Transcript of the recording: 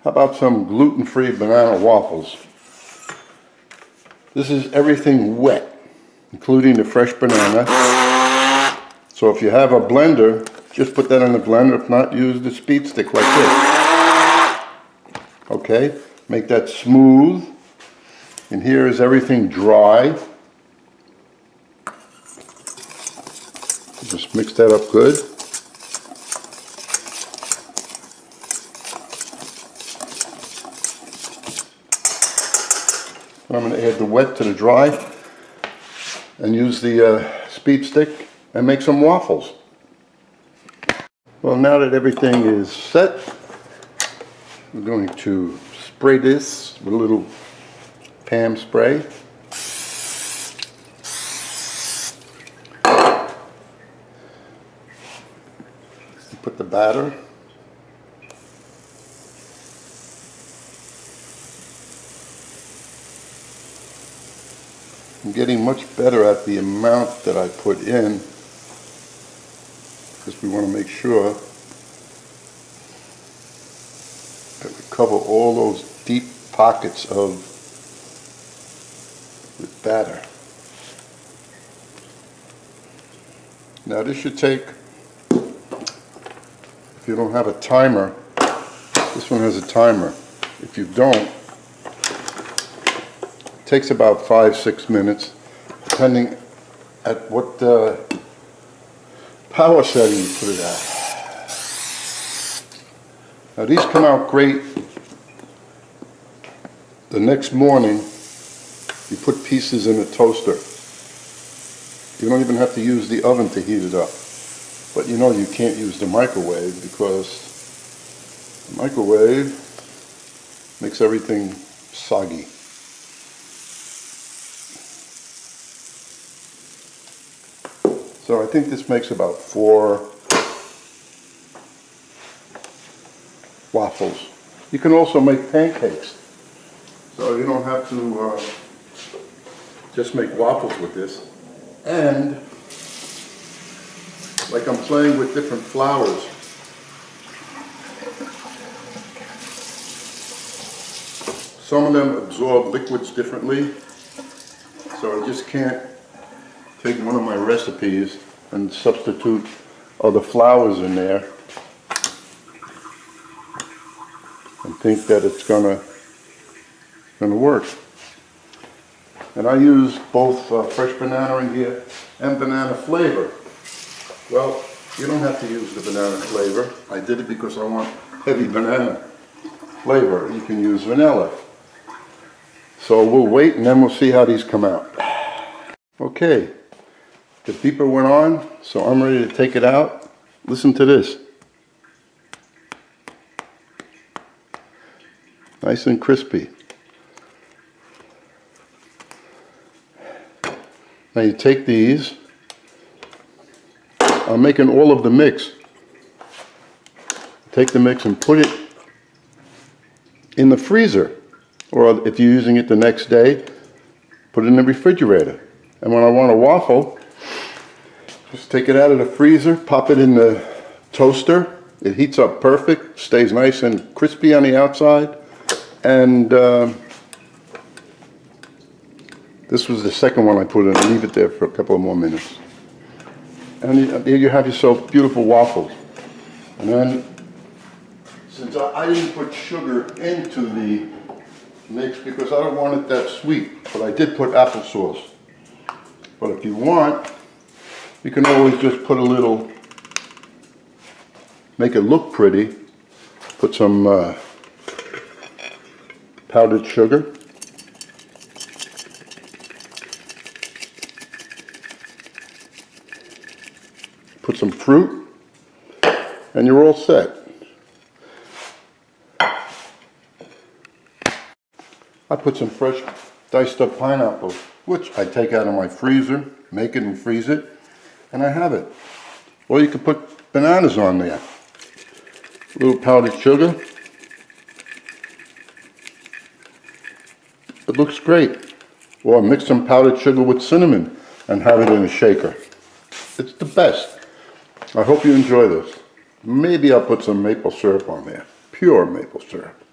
How about some gluten-free banana waffles? This is everything wet, including the fresh banana. So if you have a blender, just put that in the blender. If not, use the speed stick like this. Okay, make that smooth. And here is everything dry. Just mix that up good. I'm going to add the wet to the dry and use the speed stick and make some waffles. Well, now that everything is set, I'm going to spray this with a little Pam spray. Put the batter. I'm getting much better at the amount that I put in because we want to make sure that we cover all those deep pockets of the batter. Now this should take, if you don't have a timer, this one has a timer. If you don't, it takes about 5-6 minutes, depending at what power setting you put it at. Now these come out great the next morning. You put pieces in a toaster. You don't even have to use the oven to heat it up. But you know you can't use the microwave because the microwave makes everything soggy. So I think this makes about 4 waffles. You can also make pancakes. So you don't have to just make waffles with this. And like I'm playing with different flours. Some of them absorb liquids differently. So I just can't take one of my recipes and substitute other flours in there and think that it's gonna work. And I use both fresh banana in here and banana flavor. Well, you don't have to use the banana flavor. I did it because I want heavy banana flavor. You can use vanilla. So we'll wait and then we'll see how these come out. Okay. The beeper went on, so I'm ready to take it out. Listen to this. Nice and crispy. Now you take these. I'm making all of the mix. Take the mix and put it in the freezer. Or if you're using it the next day, put it in the refrigerator. And when I want a waffle, just take it out of the freezer, pop it in the toaster. It heats up perfect, stays nice and crispy on the outside. And this was the second one I put in. Leave it there for a couple of more minutes. And there you have yourself beautiful waffles. And then, since I didn't put sugar into the mix because I don't want it that sweet, but I did put applesauce. But if you want, you can always just put a little, make it look pretty, put some powdered sugar. Put some fruit, and you're all set. I put some fresh diced up pineapple, which I take out of my freezer, make it and freeze it, and I have it. Or you could put bananas on there. A little powdered sugar. It looks great. Or mix some powdered sugar with cinnamon and have it in a shaker. It's the best. I hope you enjoy this. Maybe I'll put some maple syrup on there. Pure maple syrup.